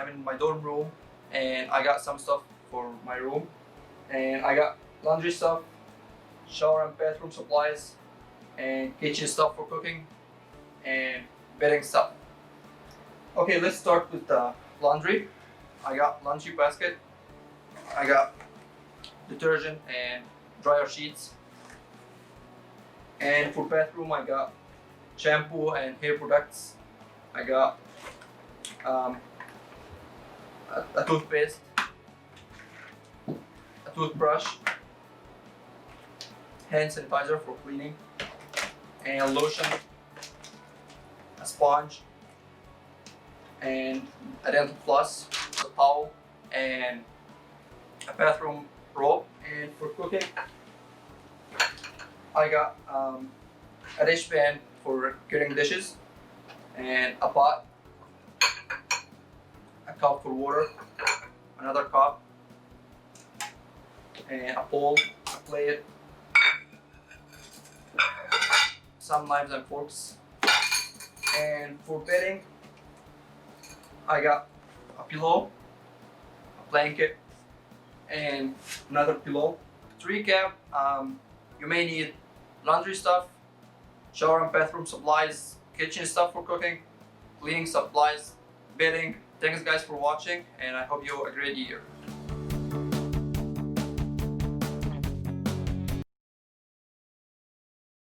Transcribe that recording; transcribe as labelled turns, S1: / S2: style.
S1: I'm in my dorm room, and I got some stuff for my room, and I got laundry stuff, shower and bathroom supplies, and kitchen stuff for cooking, and bedding stuff. Okay, let's start with the laundry. I got laundry basket, I got detergent and dryer sheets, and for bathroom I got shampoo and hair products. I got a toothpaste, a toothbrush, hand sanitizer for cleaning, and lotion, a sponge, and a dental floss, a towel, and a bathroom robe. And for cooking, I got a dish pan for cutting dishes, and a pot, a cup for water, another cup, and a bowl, a plate, some knives and forks. And for bedding, I got a pillow, a blanket, and another pillow. To recap, you may need laundry stuff, shower and bathroom supplies, kitchen stuff for cooking, cleaning supplies, bedding. Thanks guys for watching, and I hope you have a great year.